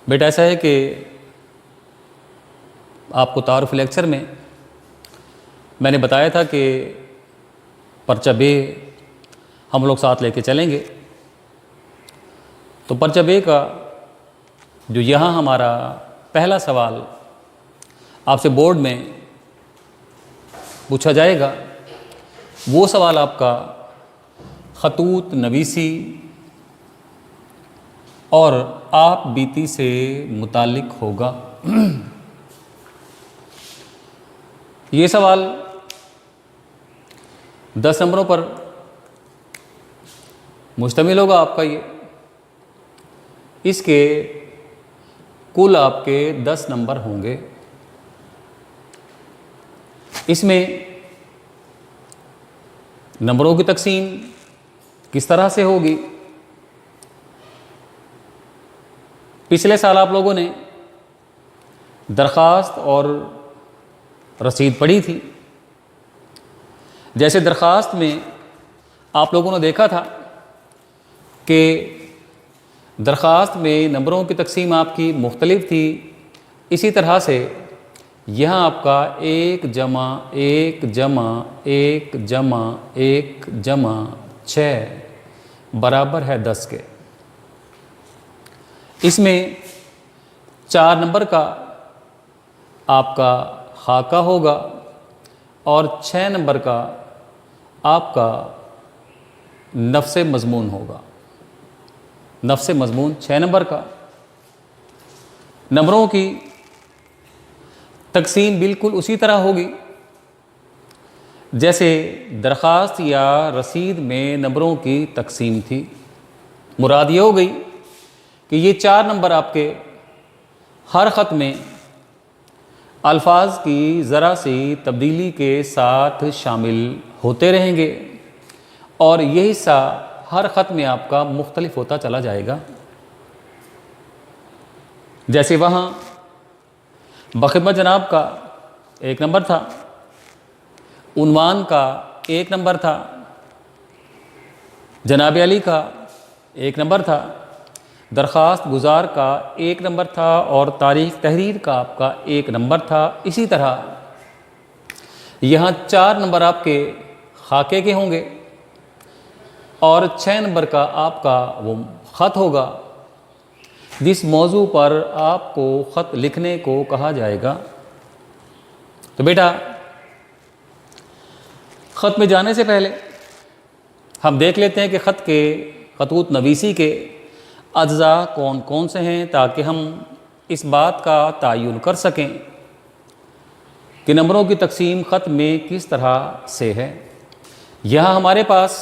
बेटा ऐसा है कि आपको तारुफ लेक्चर में मैंने बताया था कि पर्चा बे हम लोग साथ लेके चलेंगे। तो पर्चा बे का जो यहाँ हमारा पहला सवाल आपसे बोर्ड में पूछा जाएगा, वो सवाल आपका खतूत नवीसी और आप बीती से मुतालिक होगा। ये सवाल 10 नंबरों पर मुश्तमिल होगा आपका। ये इसके कुल आपके 10 नंबर होंगे। इसमें नंबरों की तकसीम किस तरह से होगी? पिछले साल आप लोगों ने दरख्वास्त और रसीद पढ़ी थी। जैसे दरख्वास्त में आप लोगों ने देखा था कि दरख्वास्त में नंबरों की तकसीम आपकी मुख्तलिफ थी। इसी तरह से यहाँ आपका 1 जमा 1 जमा 1 जमा 1 जमा 6 बराबर है 10 के। इसमें 4 नंबर का आपका खाका होगा और 6 नंबर का आपका नफ्स मज़मून होगा। नफ्स मज़मून 6 नंबर का। नंबरों की तकसीम बिल्कुल उसी तरह होगी जैसे दरख्वास्त या रसीद में नंबरों की तकसीम थी। मुराद ये हो गई कि ये 4 नंबर आपके हर ख़त में अल्फाज की ज़रा सी तब्दीली के साथ शामिल होते रहेंगे और ये हिस्सा हर ख़त में आपका मुख्तलिफ होता चला जाएगा। जैसे वहाँ बख़िदमत जनाब का 1 नंबर था, उन्वान का 1 नंबर था, जनाब अली का 1 नंबर था, दरख्वास्त गुज़ार का 1 नंबर था और तारीख़ तहरीर का आपका 1 नंबर था। इसी तरह यहाँ 4 नंबर आपके खाके के होंगे और 6 नंबर का आपका वो ख़त होगा जिस मौजू पर आपको ख़त लिखने को कहा जाएगा। तो बेटा ख़त में जाने से पहले हम देख लेते हैं कि ख़त के खतूत नवीसी के अज्जा कौन कौन से हैं, ताकि हम इस बात का तयन कर सकें कि नंबरों की तकसीम ख़त में किस तरह से है। यहाँ हमारे पास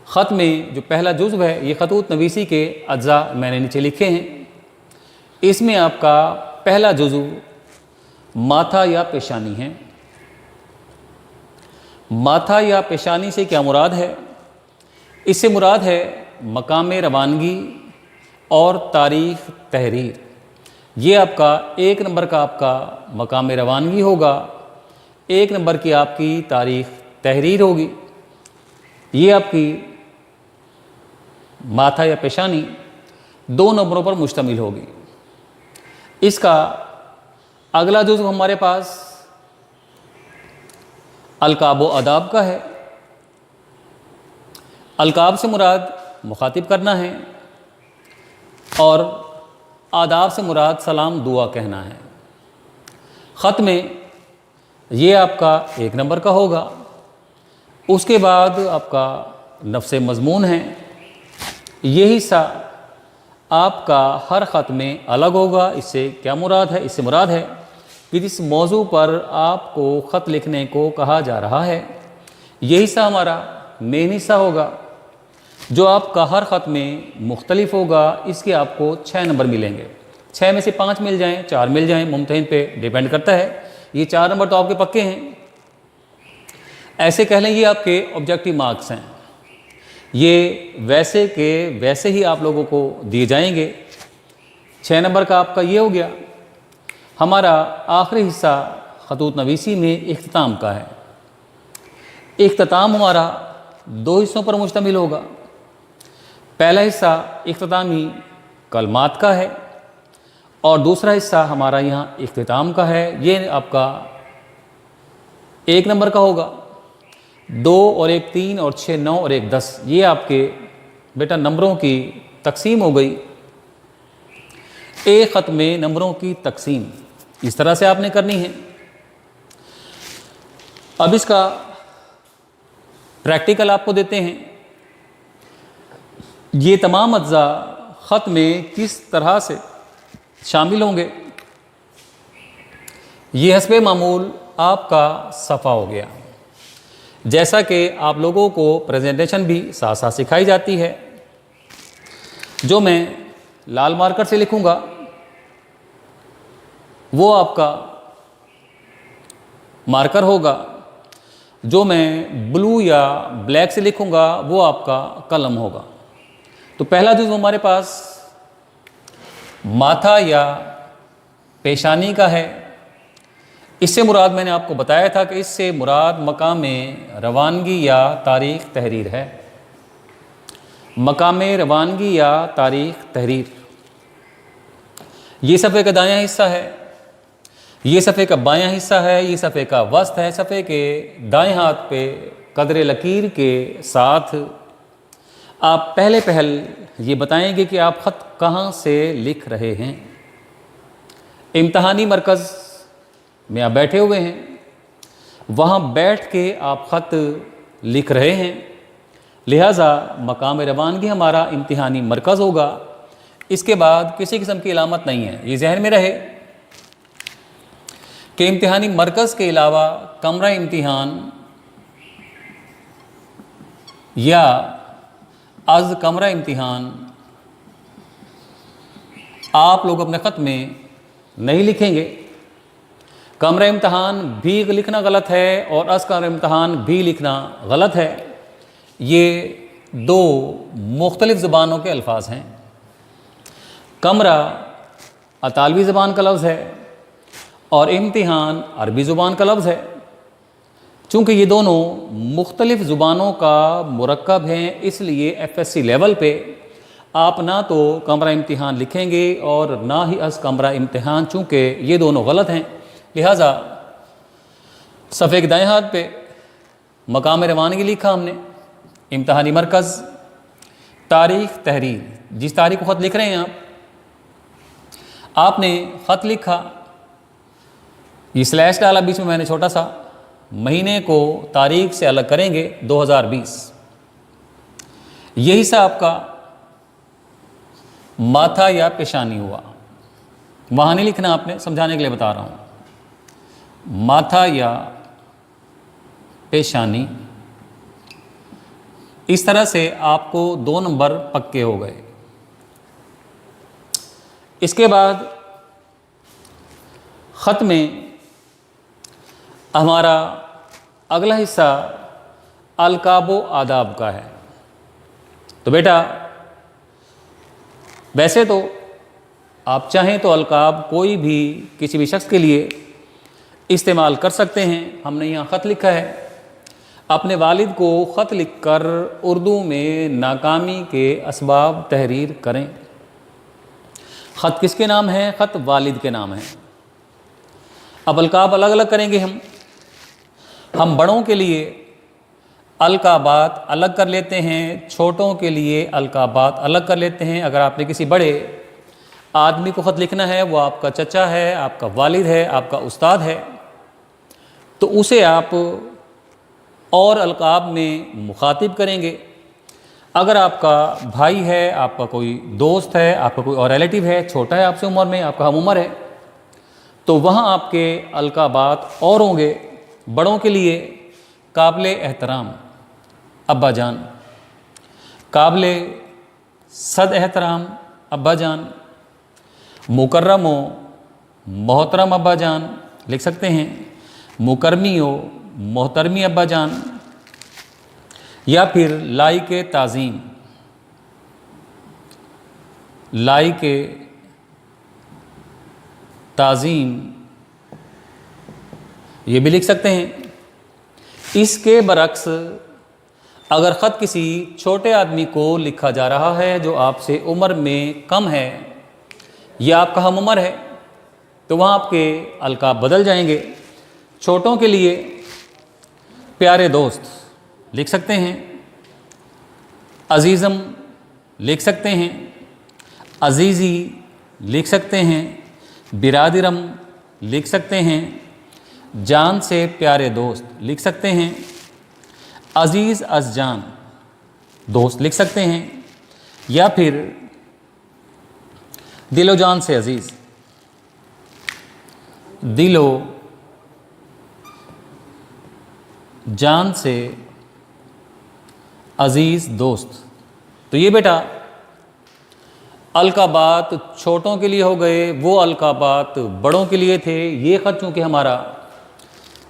ख़त में जो पहला जुज़्व है, ये खतूत नवीसी के अज्जा मैंने नीचे लिखे हैं। इसमें आपका पहला जुज़्व माथा या पेशानी है। माथा या पेशानी से क्या मुराद है? इससे मुराद है मकाम रवानगी और तारीख़ तहरीर। ये आपका 1 नंबर का आपका मकाम रवानगी होगा, 1 नंबर की आपकी तारीख़ तहरीर होगी। ये आपकी माथा या पेशानी 2 नंबरों पर मुश्तमिल होगी। इसका अगला जुज़्व हमारे पास अलकाब व अदाब का है। अलकाब से मुराद मुखातिब करना है और आदाब से मुराद सलाम दुआ कहना है। ख़त में ये आपका 1 नंबर का होगा। उसके बाद आपका नफ्स मज़मून है। ये हिस्सा आपका हर ख़त में अलग होगा। इससे क्या मुराद है? इससे मुराद है कि जिस मौजू पर आपको ख़त लिखने को कहा जा रहा है, ये हिस्सा हमारा मेन हिस्सा होगा जो आपका हर ख़त में मुख्तलिफ होगा। इसके आपको 6 नंबर मिलेंगे। 6 में से 5 मिल जाएं, 4 मिल जाएं, मुमतहिन पे डिपेंड करता है। ये 4 नंबर तो आपके पक्के हैं। ऐसे कह लें ये आपके ऑब्जेक्टिव मार्क्स हैं। ये वैसे के वैसे ही आप लोगों को दिए जाएंगे। 6 नंबर का आपका ये हो गया। हमारा आखिरी हिस्सा खतूत नवीसी में इख्तिताम का है। इख्तिताम हमारा 2 हिस्सों पर मुश्तमिल होगा। पहला हिस्सा इख्तितामी कलमात का है और दूसरा हिस्सा हमारा यहाँ इख्तिताम का है। ये आपका 1 नंबर का होगा। 2 और 1 3 और 6 9 और 1 10, ये आपके बेटा नंबरों की तकसीम हो गई। एक ख़त में नंबरों की तकसीम इस तरह से आपने करनी है। अब इसका प्रैक्टिकल आपको देते हैं। ये तमाम अज्जा ख़त में किस तरह से शामिल होंगे। ये हस्बे मामूल आपका सफ़ा हो गया। जैसा कि आप लोगों को प्रेजेंटेशन भी साथ साथ सिखाई जाती है। जो मैं लाल मार्कर से लिखूँगा वो आपका मार्कर होगा, जो मैं ब्लू या ब्लैक से लिखूँगा वो आपका कलम होगा। तो पहला जुज़ हमारे पास माथा या पेशानी का है। इससे मुराद मैंने आपको बताया था कि इससे मुराद मकाम रवानगी या तारीख़ तहरीर है। मकाम रवानगी या तारीख़ तहरीर, ये सफ़े का दायां हिस्सा है, ये सफ़े का बायां हिस्सा है, ये सफ़े का वस्त है। सफ़े के दाएं हाथ पे कदर लकीर के साथ आप पहले पहल ये बताएंगे कि आप ख़त कहाँ से लिख रहे हैं। इम्तहानी मरकज़ में आप बैठे हुए हैं, वहाँ बैठ के आप ख़त लिख रहे हैं, लिहाजा मकाम रवानगी हमारा इम्तिहानी मरकज़ होगा। इसके बाद किसी किस्म की इलामत नहीं है। ये जहन में रहे कि इम्तिहानी मरकज़ के अलावा कमरा इम्तिहान या अज़ कमरा इम्तिहान आप लोग अपने ख़त में नहीं लिखेंगे। कमरा इम्तिहान भी लिखना गलत है और अज़ कमरा इम्तिहान भी लिखना गलत है। ये 2 मुख्तलिफ़ ज़ुबानों के अल्फाज हैं। कमरा अतालवी ज़बान का लफ्ज़ है और इम्तिहान अरबी ज़ुबान का लफ्ज़ है। चूँकि ये दोनों मुख्तलिफ़ ज़ुबानों का मुरक्कब हैं, इसलिए FSC लेवल पे आप ना तो कमरा इम्तिहान लिखेंगे और ना ही अज़ कमरा इम्तिहान, चूँकि ये दोनों गलत हैं। लिहाजा सफ़े के दाएं हाथ पे मकाम रवानगी लिखा हमने, इम्तिहानी मरकज़, तारीख़ तहरीर, जिस तारीख़ को ख़त लिख रहे हैं आपने ख़त लिखा, ये स्लैश डाला बीच में मैंने छोटा सा, महीने को तारीख से अलग करेंगे 2020। ये हिस्सा आपका माथा या पेशानी हुआ। वहाँ नहीं लिखना आपने, समझाने के लिए बता रहा हूँ। माथा या पेशानी, इस तरह से आपको 2 नंबर पक्के हो गए। इसके बाद ख़त में हमारा अगला हिस्सा अलकाबो आदाब का है। तो बेटा वैसे तो आप चाहें तो अलकाब कोई भी किसी भी शख्स के लिए इस्तेमाल कर सकते हैं। हमने यहाँ ख़त लिखा है। अपने वालिद को ख़त लिखकर उर्दू में नाकामी के असबाब तहरीर करें। ख़त किसके नाम है? ख़त वालिद के नाम है। अब अलकाब अलग अलग करेंगे हम बड़ों के लिए अलकाबात अलग कर लेते हैं, छोटों के लिए अलकाबात अलग कर लेते हैं। अगर आपने किसी बड़े आदमी को ख़त लिखना है, वो आपका चचा है, आपका वालिद है, आपका उस्ताद है, तो उसे आप और अलकाब में मुखातिब करेंगे। अगर आपका भाई है, आपका कोई दोस्त है, आपका कोई और रिलेटिव है, छोटा है आपसे उम्र में, आपका हम उम्र है, तो वहाँ आपके अलकाबात और होंगे। बड़ों के लिए काबिल एहतराम अब्बा जान, काबिल सद एहतराम अब्बा जान, मुकर्रम हो मोहतरम अब्बा जान लिख सकते हैं, मुकर्मी हो मोहतरमी अब्बा जान, या फिर लाइके ताज़ीम, लाइके ताज़ीम ये भी लिख सकते हैं। इसके बरक्स अगर ख़त किसी छोटे आदमी को लिखा जा रहा है जो आपसे उम्र में कम है या आपका हम उम्र है, तो वहाँ आपके अलकाब बदल जाएंगे। छोटों के लिए प्यारे दोस्त लिख सकते हैं, अजीज़म लिख सकते हैं, अजीज़ी लिख सकते हैं, बिरादिरम लिख सकते हैं, जान से प्यारे दोस्त लिख सकते हैं, अजीज़ अज़जान दोस्त लिख सकते हैं, या फिर दिलो जान से अजीज़, दिलो जान से अजीज़ दोस्त। तो ये बेटा अलकाबात छोटों के लिए हो गए, वो अलकाबात बड़ों के लिए थे। ये ख़त चूँकि हमारा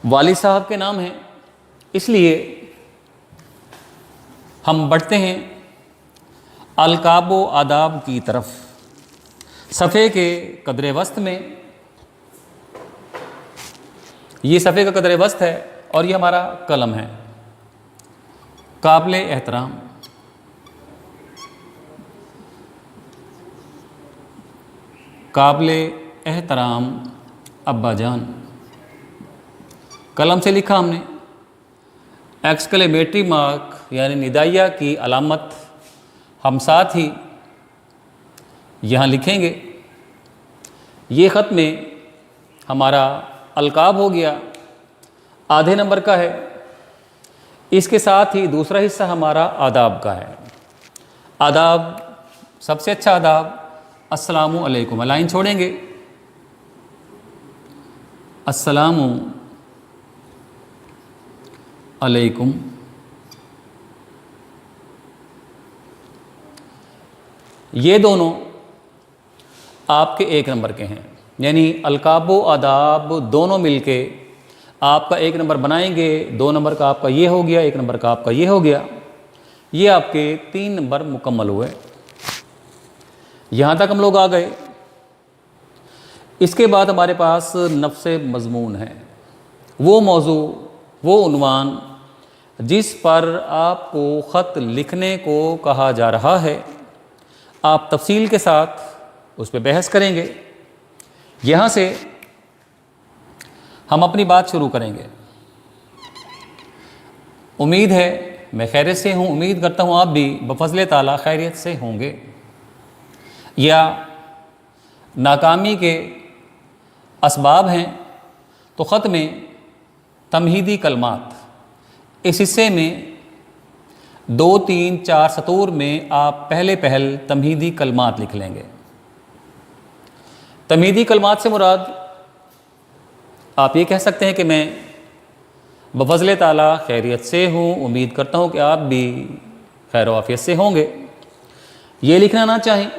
वालिद साहब के नाम है, इसलिए हम बढ़ते हैं अलकाब व आदाब की तरफ। सफ़े के कदर वस्त में, ये सफ़े का कदर वस्त है और ये हमारा कलम है। काबिल एहतराम, काबिल एहतराम अब्बा जान, कलम से लिखा हमने। एक्सक्लेमेटरी मार्क यानी निदाइया की अलामत हम साथ ही यहाँ लिखेंगे। ये ख़त में हमारा अलकाब हो गया, आधे नंबर का है। इसके साथ ही दूसरा हिस्सा हमारा आदाब का है। आदाब, सबसे अच्छा आदाब अस्सलामु अलैकुम, लाइन छोड़ेंगे, अस्सलामु अलैकुम। ये दोनों आपके एक नंबर के हैं, यानी अलकाब व आदाब दोनों मिलके आपका एक नंबर बनाएंगे। 2 नंबर का आपका ये हो गया, 1 नंबर का आपका ये हो गया। ये आपके 3 नंबर मुकम्मल हुए। यहाँ तक हम लोग आ गए। इसके बाद हमारे पास नफ्से मज़मून है, वो मौजू, वो उन्वान जिस पर आपको ख़त लिखने को कहा जा रहा है। आप तफसील के साथ उस पर बहस करेंगे। यहाँ से हम अपनी बात शुरू करेंगे। उम्मीद है मैं खैरियत से हूँ, उम्मीद करता हूँ आप भी बफ़ज़ल ताला खैरियत से होंगे। या नाकामी के असबाब हैं तो ख़त में तमहीदी कलमात, इस हिस्से में 2, 3, 4 सतूर में आप पहल तमहीदी कलमात लिख लेंगे। तमहीदी कलमात से मुराद आप ये कह सकते हैं कि मैं बफ़ज़ल ताला खैरियत से हूँ, उम्मीद करता हूँ कि आप भी खैर वाफ़ियत से होंगे। ये लिखना ना चाहें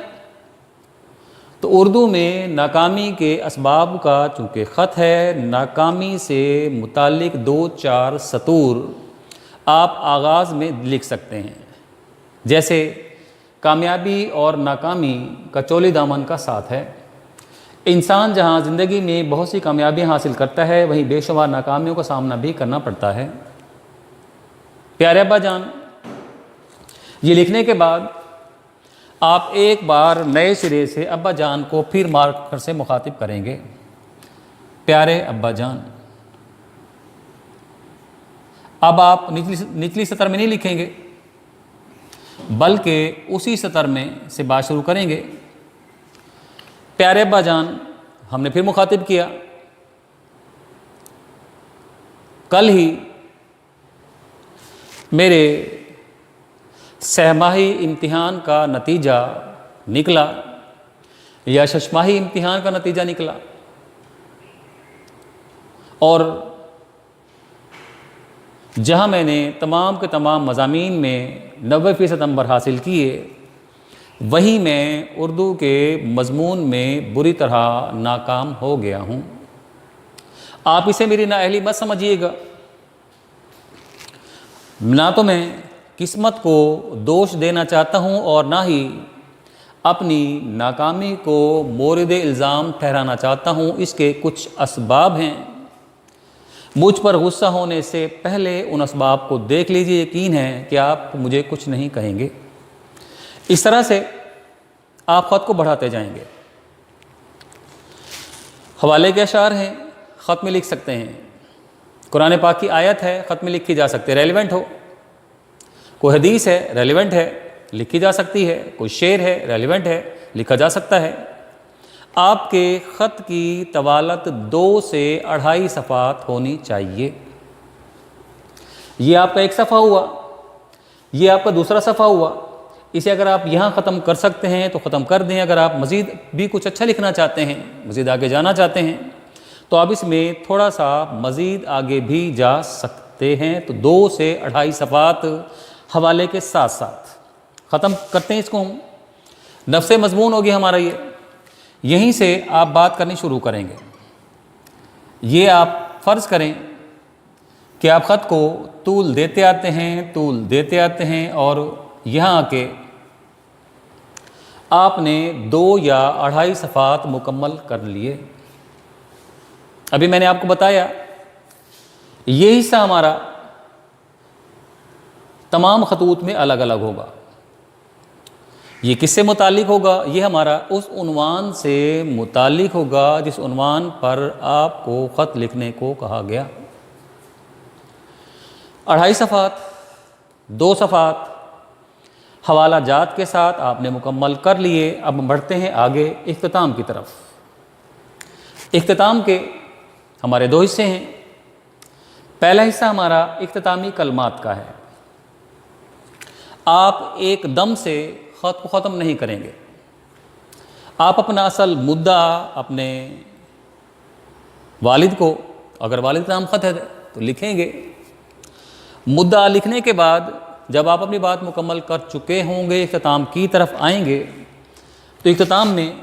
तो उर्दू में नाकामी के असबाब का चूँकि ख़त है, नाकामी से मुताल्लिक़ 2-4 सतूर आप आगाज़ में लिख सकते हैं। जैसे कामयाबी और नाकामी का चोली दामन का साथ है। इंसान जहाँ ज़िंदगी में बहुत सी कामयाबियाँ हासिल करता है, वहीं बेशुमार नाकामियों का सामना भी करना पड़ता है। प्यारे अब्बा जान, ये लिखने के बाद आप एक बार नए सिरे से अब्बा जान को फिर मार्कर से मुखातिब करेंगे। प्यारे अब्बा जान, अब आप निचली सतर में नहीं लिखेंगे, बल्कि उसी सतर में से बात शुरू करेंगे। प्यारे अब्बा जान, हमने फिर मुखातिब किया। कल ही मेरे सहमाही इम्तिहान का नतीजा निकला या शशमाही इम्तिहान का नतीजा निकला, और जहां मैंने तमाम के तमाम मज़ामीन में 90% नंबर हासिल किए, वहीं मैं उर्दू के मज़मून में बुरी तरह नाकाम हो गया हूँ। आप इसे मेरी नाअहली मत समझिएगा। ना तो मैं किस्मत को दोष देना चाहता हूँ और ना ही अपनी नाकामी को मोरिद इल्ज़ाम ठहराना चाहता हूँ। इसके कुछ असबाब हैं। मुझ पर गुस्सा होने से पहले उन असबाब को देख लीजिए, यकीन है कि आप मुझे कुछ नहीं कहेंगे। इस तरह से आप ख़त को बढ़ाते जाएंगे। हवाले के अशार हैं, ख़त में लिख सकते हैं। कुरान पाक की आयत है, ख़त में लिखी जा सकती है, रेलिवेंट हो। कोई हदीस है, रेलिवेंट है, लिखी जा सकती है। कोई शेर है, रेलिवेंट है, लिखा जा सकता है। आपके ख़त की तवालत 2 से 2.5 सफ़ात होनी चाहिए। ये आपका एक सफ़ा हुआ, ये आपका दूसरा सफ़ा हुआ। इसे अगर आप यहाँ ख़त्म कर सकते हैं तो ख़त्म कर दें। अगर आप मज़ीद भी कुछ अच्छा लिखना चाहते हैं, मज़ीद आगे जाना चाहते हैं, तो आप इसमें थोड़ा सा मज़ीद आगे भी जा सकते हैं। तो 2 से 2.5 सफ़ात हवाले के साथ साथ ख़त्म करते हैं इसको हम। नफ्से मज़मून होगी हमारा ये। यहीं से आप बात करनी शुरू करेंगे। ये आप फ़र्ज़ करें कि आप ख़त को तूल देते आते हैं और यहाँ आके आपने 2 या 2.5 सफ़ात मुकम्मल कर लिए। अभी मैंने आपको बताया ये हिस्सा हमारा तमाम खतूत में अलग अलग होगा। ये किससे मुतालिक होगा? ये हमारा उस उन्वान से मुतालिक होगा जिस उन्वान पर आपको ख़त लिखने को कहा गया। 2.5 सफ़ात, 2 सफ़ात हवाला जात के साथ आपने मुकम्मल कर लिए। अब बढ़ते हैं आगे इख्तिताम की तरफ। इख्तिताम के हमारे 2 हिस्से हैं। पहला हिस्सा हमारा इख्तितामी कलमात का है। आप एकदम से ख़त को ख़त्म नहीं करेंगे। आप अपना असल मुद्दा अपने वालिद को, अगर वालिद का नाम ख़त है तो लिखेंगे। मुद्दा लिखने के बाद जब आप अपनी बात मुकम्मल कर चुके होंगे, इख्तिताम की तरफ आएंगे, तो इख्तिताम में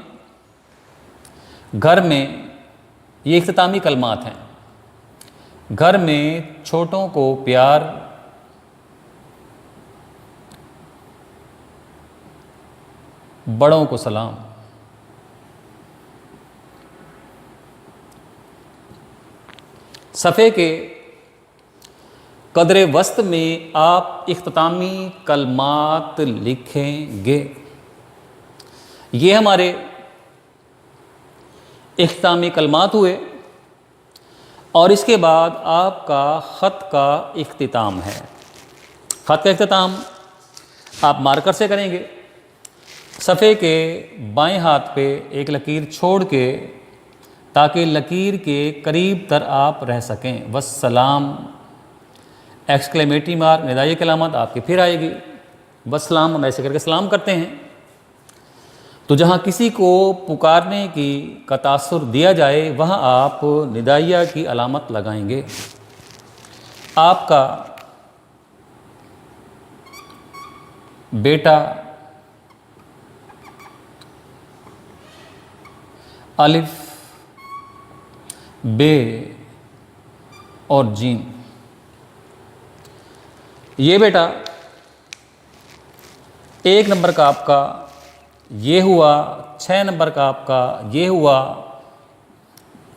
घर में ये इख्तितामी कलमात हैं। घर में छोटों को प्यार, बड़ों को सलाम। सफ़े के कदरे वस्त में आप इख्तितामी कलमात लिखेंगे। ये हमारे इख्तितामी कलमात हुए और इसके बाद आपका ख़त का इख्तिताम है। ख़त का इख्तिताम आप मार्कर से करेंगे। सफ़े के बाएं हाथ पे एक लकीर छोड़ के, ताकि लकीर के करीब तर आप रह सकें। वस्सलाम, एक्सक्लेमेटरी मार्क, निदाई की अलामत आपकी फिर आएगी। वस्सलाम, हम ऐसे करके सलाम करते हैं। तो जहाँ किसी को पुकारने की का तासुर दिया जाए वहाँ आप निदाइया की अलामत लगाएंगे। आपका बेटा अलिफ, बे और जीम, ये बेटा 1 नंबर का आपका ये हुआ, 6 नंबर का आपका ये हुआ,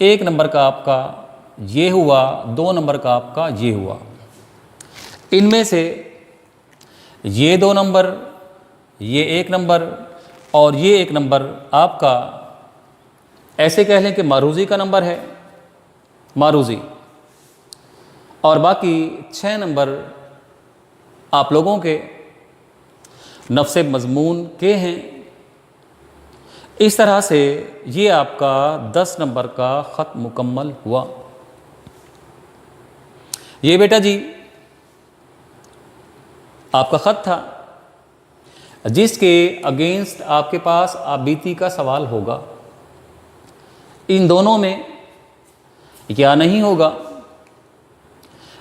1 नंबर का आपका ये हुआ, 2 नंबर का आपका ये हुआ। इनमें से ये 2 नंबर, ये 1 नंबर और ये 1 नंबर आपका ऐसे कह लें कि मारूज़ी का नंबर है, मारूज़ी, और बाकी 6 नंबर आप लोगों के नफ्से मज़मून के हैं। इस तरह से ये आपका 10 नंबर का ख़त मुकम्मल हुआ। ये बेटा जी आपका ख़त था जिसके अगेंस्ट आपके पास आबीती का सवाल होगा। इन दोनों में क्या नहीं होगा?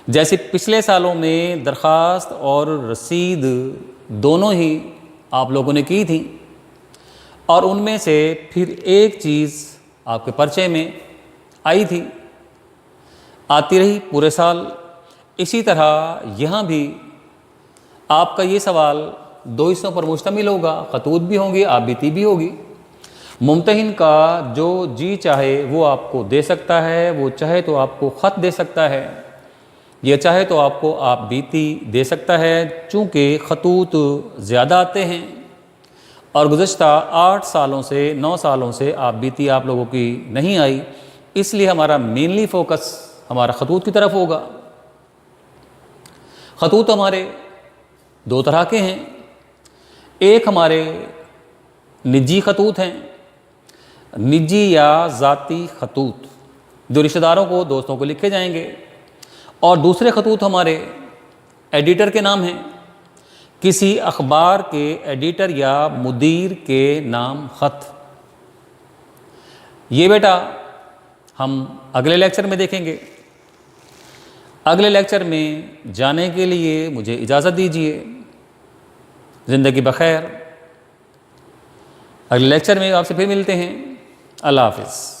जैसे पिछले सालों में दरख्वास्त और रसीद दोनों ही आप लोगों ने की थी और उनमें से फिर एक चीज़ आपके पर्चे में आई थी, आती रही पूरे साल। इसी तरह यहाँ भी आपका ये सवाल 2 हिस्सों पर मुश्तमिल होगा। खतूत भी होंगी, आबीती भी होगी। मुमतहिन का जो जी चाहे वो आपको दे सकता है, वो चाहे तो आपको ख़त दे सकता है, ये चाहे तो आपको आप बीती दे सकता है। चूँकि ख़तूत ज़्यादा आते हैं और गुज़श्ता 8 सालों से 9 सालों से आप बीती आप लोगों की नहीं आई, इसलिए हमारा मेनली फ़ोकस हमारा ख़तूत की तरफ होगा। ख़तूत हमारे 2 तरह के हैं। एक हमारे निजी ख़तूत हैं, निजी या ज़ाती ख़तूत जो रिश्तेदारों को, दोस्तों को लिखे जाएंगे, और दूसरे ख़तूत हमारे एडिटर के नाम हैं, किसी अखबार के एडिटर या मुदीर के नाम ख़त। ये बेटा हम अगले लेक्चर में देखेंगे। अगले लेक्चर में जाने के लिए मुझे इजाज़त दीजिए। ज़िंदगी बख़ैर। अगले लेक्चर में आपसे फिर मिलते हैं। अल्लाह हाफ़िज़।